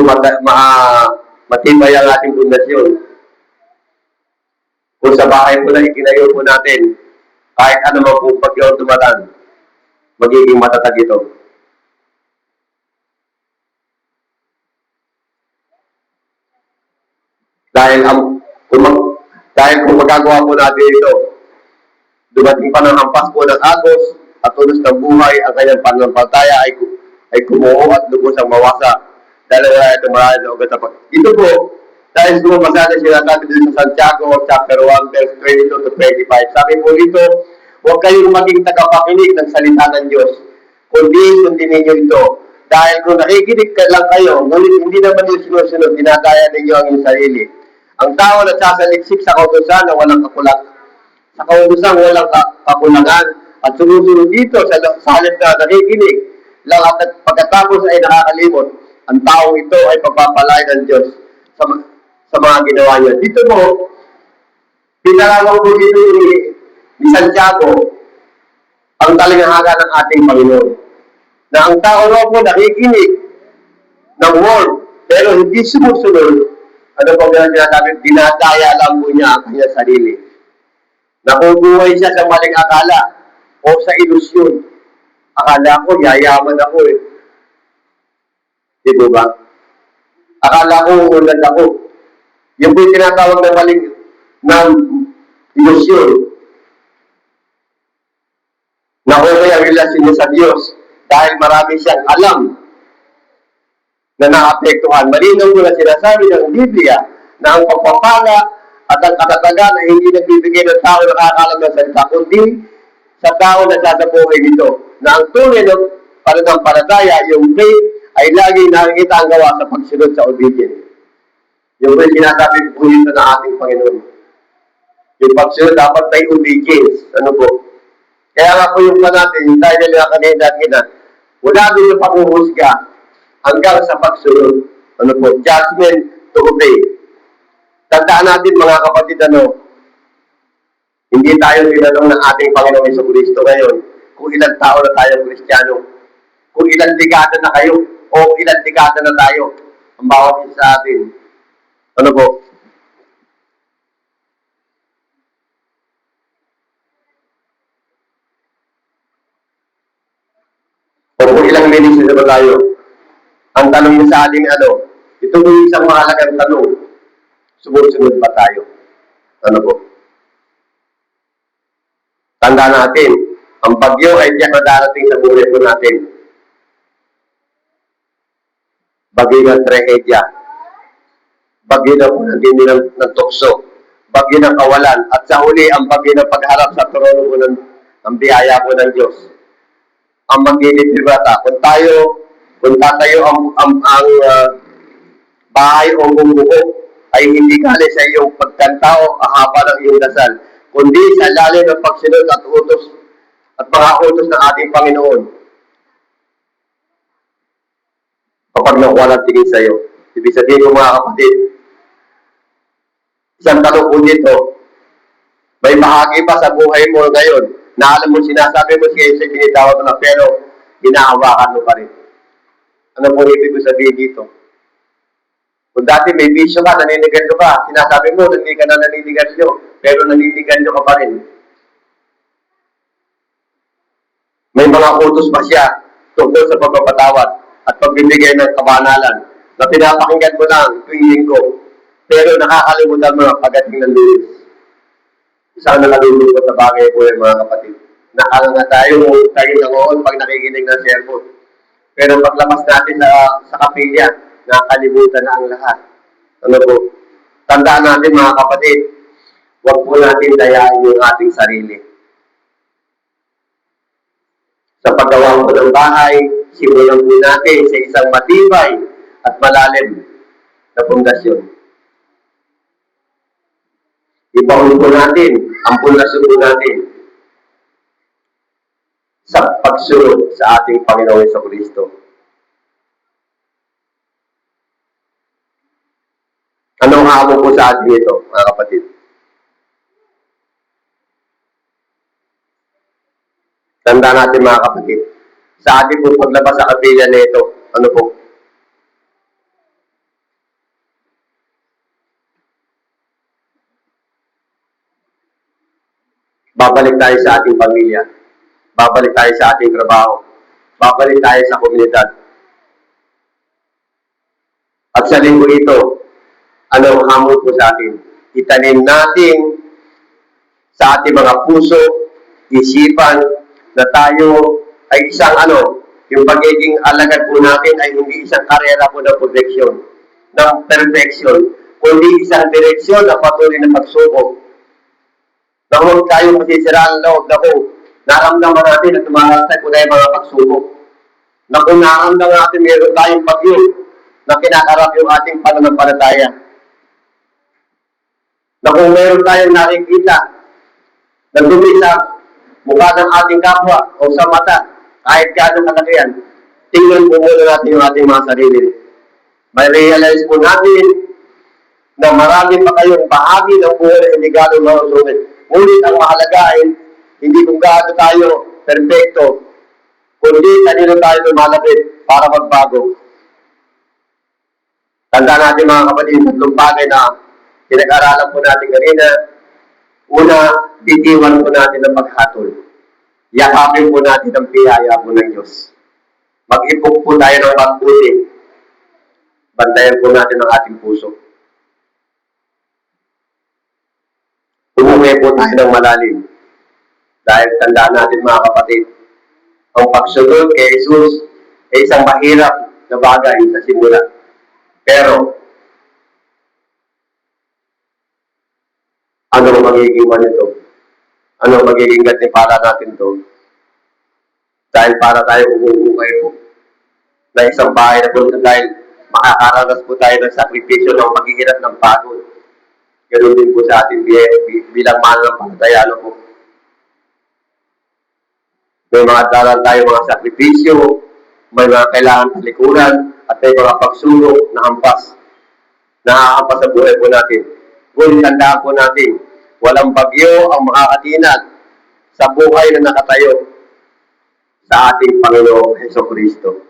matibay ang ating pundasyon, kung sa bahay po na ikinayo po natin, kahit ano man po pagyaw dumatan, magiging matatag ito. Dahil kung magagawa po natin ito, dumating pa ng hampas po ng agos at tulos ng buhay, ang kanyang pananampalataya ay kumuho at lubos ang mawasa. Dahil wala itong marami na ugat na dito po, dahil sumabasa na sinasabi dito sa Santiago chapter 1 verse 22 to 25. Sabi po dito, huwag kayong maging tagapakinig ng salita ng Diyos, kundi sundin ninyo ito. Dahil kung nakikinig lang kayo, ngunit hindi naman yung sinusunod, ginagaya ninyo ang inyong sarili. Ang tao na sasaliksik sa kautusan na walang kakulangan at sumusunod dito sa halip na nakikinig lang at pagkatapos ay nakakalimot, ang taong ito ay pagpapalay ng Diyos sa mga ginawa niya. Dito po, pinalawang po dito ni Santiago ang talinghaga ng ating Panginoon. Na ang tao po nakikinig ng word, pero hindi sumusunod. Ano po ang sinasabi? Dinadaya lang po niya ang kanyang sarili. Nakubuhay siya sa maling akala o sa ilusyon. Akala ko, yayaman ako eh. Di ba? Akala ko unad ako. Yung po yung tinatawag ng maling ng ilusyon. Na okay ang relasyon niya sa Diyos dahil marami siyang alam na naapektuhan. Malinaw ko na sinasabi ng Biblia na ang pagpapala at ang katatagan ay hindi nagbibigay ng tao na nakakalam ng salita, kundi sa tao na sasabuhay dito. Na ang tunay ng pananampalataya, yung faith, ay laging nakikita ang gawa sa pagsunod sa obedience. Yung po yung sinasabi po dito ng ating Panginoon. Yung pagsunod dapat may obedience. Ano po? Kaya nga po yung natin, yung tayo nila kanina at ina, wala din yung panguhusga hanggang sa pagsunod. Ano po? Judgment to obey. Tandaan natin mga kapatid, hindi tayo tinanong ng ating Panginoon sa Kristo ngayon kung ilang tao na tayo Kristiyano. Kung ilang dekada na kayo o ilang dekada na tayo ang bawat isa sa atin. Ano po? O kung ilang minutes na ba tayo? Ang tanong niya sa ating ito po yung isang mahalagang tanong. Sumusunod ba tayo? Ano po? Tanda natin, ang bagyo ay tiyak na darating sa buhay po natin. Bagyo ng trahedya. Bagyo na po ng tukso. Bagyo ng kawalan. At sa huli, ang bagyo ng pagharap sa trono po ng biyaya po ng Diyos. Ang magiging bata. Kung tatayo ang bahay o bumuko ay hindi galing sa iyong pagkanta o ahaba ng iyong dasal, kundi sa lalim ng pagsunod at utos at mga utos ng ating Panginoon. Kapag nakuha ng tingin sa iyo, ibig sabihin ko mga kapatid, isang tanong po dito, may bahagi pa sa buhay mo ngayon na alam mo sinasabi mo siya sa binitawag mo na pero ginahawakan mo pa rin. Ano po ibig ko sabihin dito? Kung dati may bisyo ka, naninigarilyo ka, sinasabi mo, hindi ka na naninigarilyo, pero naninigarilyo ka pa rin. May mga utos pa siya tungkol sa pagpapatawad at pagbibigay ng kabanalan na pinapakinggan mo lang tuwing linggo, pero nakakalimutan mo ang pagdating ng Lunes. Isang nakalulungkot na bagay po yung mga kapatid. Nakanga tayo nangoon pag nakikinig ng sermon. Pero paglabas natin sa kapilya, nakalimutan na ang lahat. Ano po? Tandaan natin mga kapatid, huwag po natin dayain yung ating sarili. Sa paggawa po ng bahay, simulan po natin sa isang matibay at malalim na pundasyon. Ipaun po natin ang pundasyon po natin sa pagsunod sa ating Panginoon Jesucristo. Anong hamon po sa atin ito, mga kapatid? Tanda natin mga kapatid, sa ating po paglabas sa kapilya na ito, ano po? Babalik tayo sa ating pamilya. Babalik tayo sa ating trabaho. Babalik tayo sa komunidad. At sa linggo ito, ano ang hamon po sa atin? Itanim natin sa ating mga puso, isipan, na tayo ay isang yung pagiging alagad po natin ay hindi isang karera po ng perfection, kundi isang direksyon na patuloy na pagsubok. Na huwag tayong masisiraan ang loob na kung naramdaman natin na tumarasay po tayo mga pagsubok. Na kung naramdaman natin meron tayong bagyo na kinakarap yung ating pananampalataya. Na kung meron tayong nakikita na dumi sa mukha ng ating kapwa o sa mata, kahit gaano kalaki yan, tingnan po muna natin yung ating mga sarili. May realize po natin na marami pa kayong bahagi ng buhay na hindi gaano mausungit. Ngunit ang mahalaga ay hindi kung gaano tayo perfecto, kundi kanino tayo lumalapit para magbago. Tandaan natin mga kapatid, tatlong bagay na pinag-aralan po natin kanina. Una, bitiwan po natin ang paghatol. Yakapin po natin ang biyaya po ng Diyos. Mag-ipog po tayo ng pagputi. bantayan po natin ang ating puso. Umuwi po tayo ng malalim. Dahil tandaan natin mga kapatid, ang pagsunod kay Jesus ay isang mahirap na bagay sa simula. Pero, ano magiging manito? Ano magiging gantimpala natin to? Dahil para tayo umuukay po na isang bahay na bulkan dahil makakaranas po tayo ng sakripisyo ng paghihirap ng pagod. Ganoon din po sa ating bilang mananampalataya po. May mga dalan tayo mga sakripisyo, may mga kailangan talikuran, at may mga pagsulong na hampas. Nakahampas sa buhay po natin. Ngunit tandaan po natin, walang bagyo ang makakatinag sa buhay na nakatayo sa ating Panginoong Hesukristo.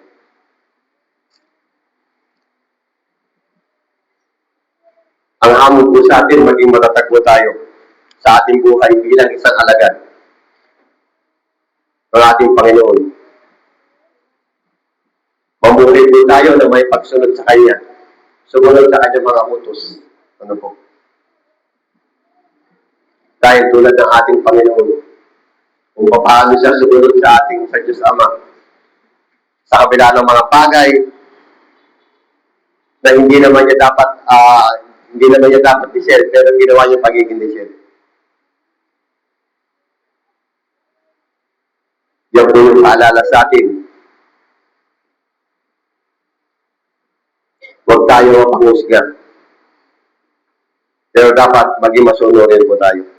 Ang hamon po sa atin, maging matatag po tayo sa ating buhay bilang isang alagad ng ating Panginoon. Mamuhay po tayo na may pagsunod sa Kanya. Sumunod sa Kanyang mga utos. Ano po? Dahil tulad ng ating Panginoon, kung paano siya sumunod sa ating sa Diyos Ama, sa kabila ng mga bagay na hindi naman niya dapat i-share, pero ginawa niya pagiging i-share. Yan po yung paalala sa atin. Huwag tayo mapangusga. Pero dapat maging masunurin po tayo.